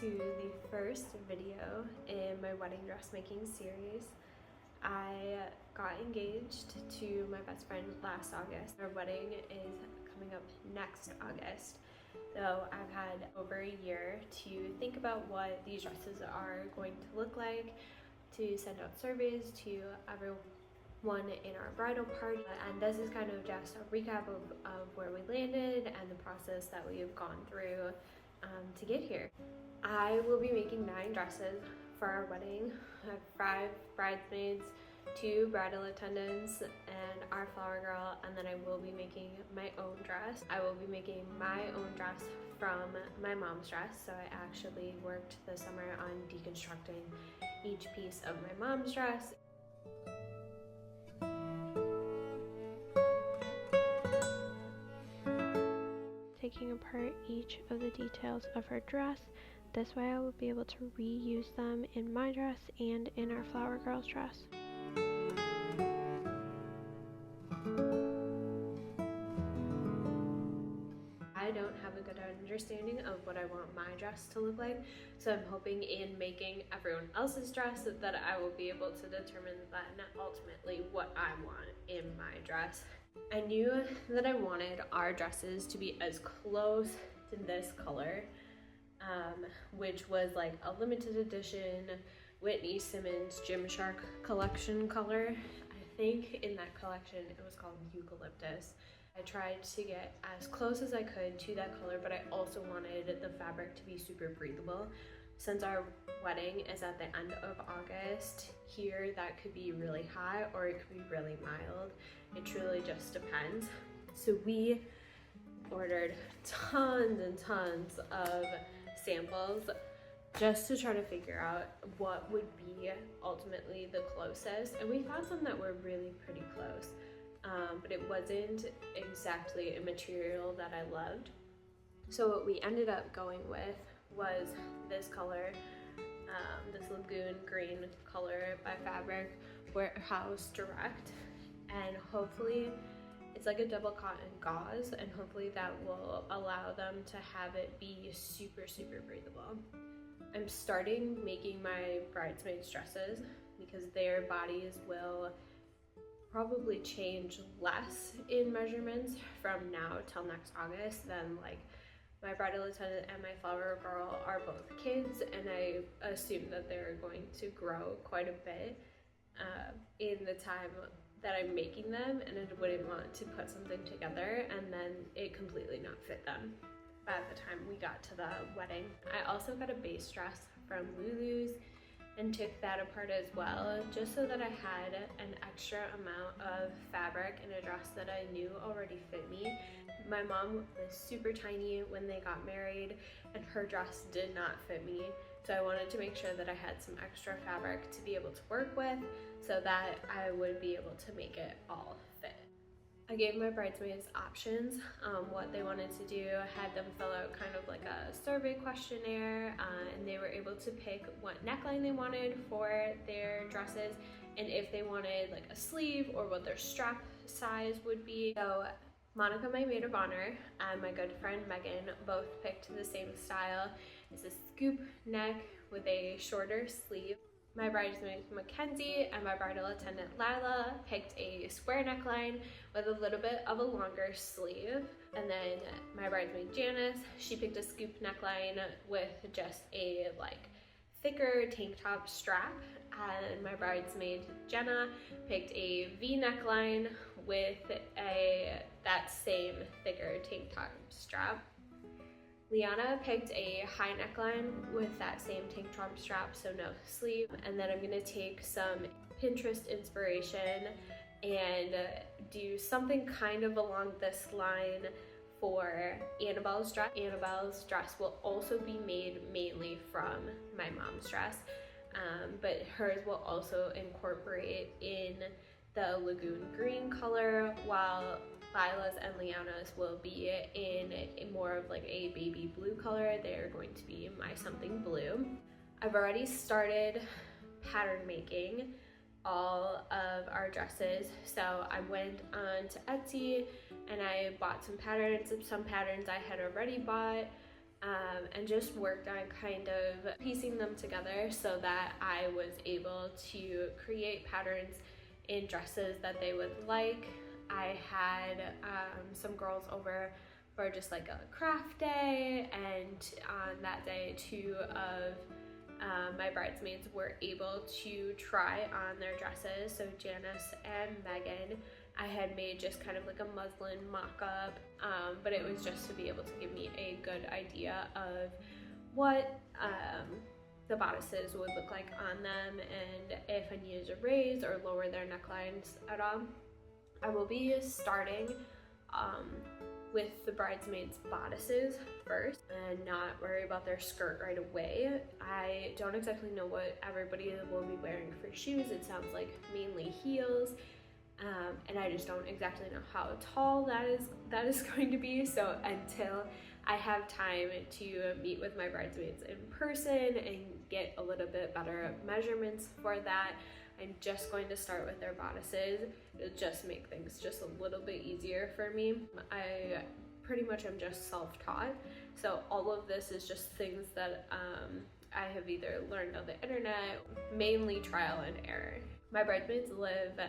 to the first video in my wedding dressmaking series. I got engaged to my best friend last August. Our wedding is coming up next August. So I've had over a year to think about what these dresses are going to look like, to send out surveys to everyone in our bridal party. And this is kind of just a recap of where we landed and the process that we have gone through to get here. I will be making 9 dresses for our wedding. I have 5 bridesmaids, 2 bridal attendants, and our flower girl, and then I will be making my own dress. I will be making my own dress from my mom's dress, so I actually worked the summer on deconstructing each piece of my mom's dress. Taking apart each of the details of her dress. This way I will be able to reuse them in my dress and in our flower girl's dress. I don't have a good understanding of what I want my dress to look like, so I'm hoping in making everyone else's dress that I will be able to determine then ultimately what I want in my dress. I knew that I wanted our dresses to be as close to this color, which was like a limited edition Whitney Simmons Gymshark collection color. I think in that collection it was called eucalyptus. I tried to get as close as I could to that color, but I also wanted the fabric to be super breathable. Since our wedding is at the end of August, here that could be really hot or it could be really mild. It truly just depends. So we ordered tons and tons of samples just to try to figure out what would be ultimately the closest. And we found some that were really pretty close, but it wasn't exactly a material that I loved. So what we ended up going with was this color, this lagoon green color by Fabric Warehouse Direct, and hopefully it's like a double cotton gauze, and hopefully that will allow them to have it be super breathable. I'm starting making my bridesmaids dresses because their bodies will probably change less in measurements from now till next August than like my bridal attendant and my flower girl are both kids, and I assume that they're going to grow quite a bit in the time that I'm making them, and I wouldn't want to put something together and then it completely not fit them by the time we got to the wedding. I also got a base dress from Lulu's and took that apart as well, just so that I had an extra amount of fabric in a dress that I knew already fit me. My mom was super tiny when they got married and her dress did not fit me, so I wanted to make sure that I had some extra fabric to be able to work with so that I would be able to make it all fit. I gave my bridesmaids options, what they wanted to do. I had them fill out kind of like a survey questionnaire, and they were able to pick what neckline they wanted for their dresses and if they wanted like a sleeve or what their strap size would be. So Monica, my maid of honor, and my good friend Megan both picked the same style. It's a scoop neck with a shorter sleeve. My bridesmaid Mackenzie and my bridal attendant Lila picked a square neckline with a little bit of a longer sleeve. And then my bridesmaid Janice, she picked a scoop neckline with just a like thicker tank top strap. And my bridesmaid Jenna picked a V neckline with that same thicker tank top strap. Liana picked a high neckline with that same tank top strap, so no sleeve. And then I'm gonna take some Pinterest inspiration and do something kind of along this line for Annabelle's dress. Annabelle's dress will also be made mainly from my mom's dress, but hers will also incorporate in the lagoon green color, while Lila's and Liana's will be in a more of like a baby blue color. They're going to be my something blue. I've already started pattern making all of our dresses. So I went on to Etsy and I bought some patterns. Some patterns I had already bought and just worked on kind of piecing them together so that I was able to create patterns in dresses that they would like. I had some girls over for just like a craft day, and on that day 2 of my bridesmaids were able to try on their dresses. So Janice and Megan, I had made just kind of like a muslin mock-up, but it was just to be able to give me a good idea of what the bodices would look like on them, and if I needed to raise or lower their necklines at all. I will be starting with the bridesmaids' bodices first and not worry about their skirt right away. I don't exactly know what everybody will be wearing for shoes. It sounds like mainly heels, and I just don't exactly know how tall that is going to be. So until I have time to meet with my bridesmaids in person and get a little bit better measurements for that, I'm just going to start with their bodices. It'll just make things just a little bit easier for me. I pretty much am just self-taught, so all of this is just things that I have either learned on the internet, mainly trial and error. My bridesmaids live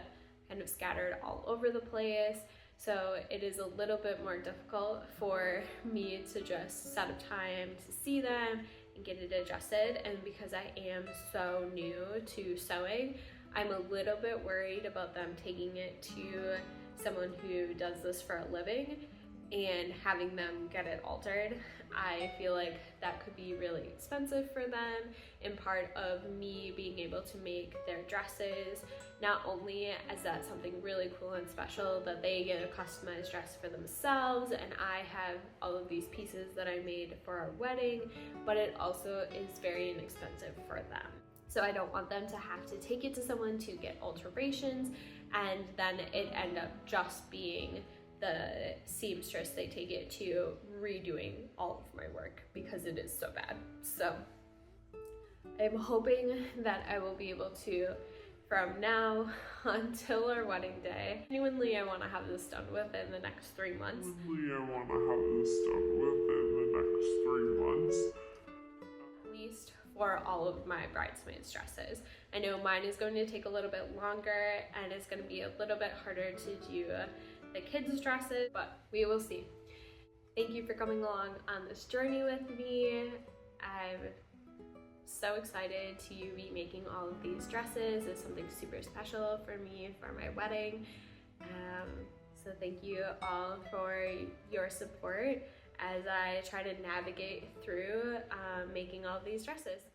kind of scattered all over the place, so it is a little bit more difficult for me to just set up time to see them and get it adjusted. And because I am so new to sewing, I'm a little bit worried about them taking it to someone who does this for a living and having them get it altered. I feel like that could be really expensive for them, in part of me being able to make their dresses. Not only is that something really cool and special that they get a customized dress for themselves, and I have all of these pieces that I made for our wedding, but it also is very inexpensive for them. So I don't want them to have to take it to someone to get alterations and then it end up just being the seamstress they take it to redoing all of my work, because it is so bad. So I'm hoping that I will be able to, from now until our wedding day, genuinely I want to have this done within the next 3 months. At least for all of my bridesmaids dresses. I know mine is going to take a little bit longer and it's going to be a little bit harder to do the kids' dresses, but we will see. Thank you for coming along on this journey with me. I'm so excited to be making all of these dresses. It's something super special for me for my wedding. So thank you all for your support as I try to navigate through making all of these dresses.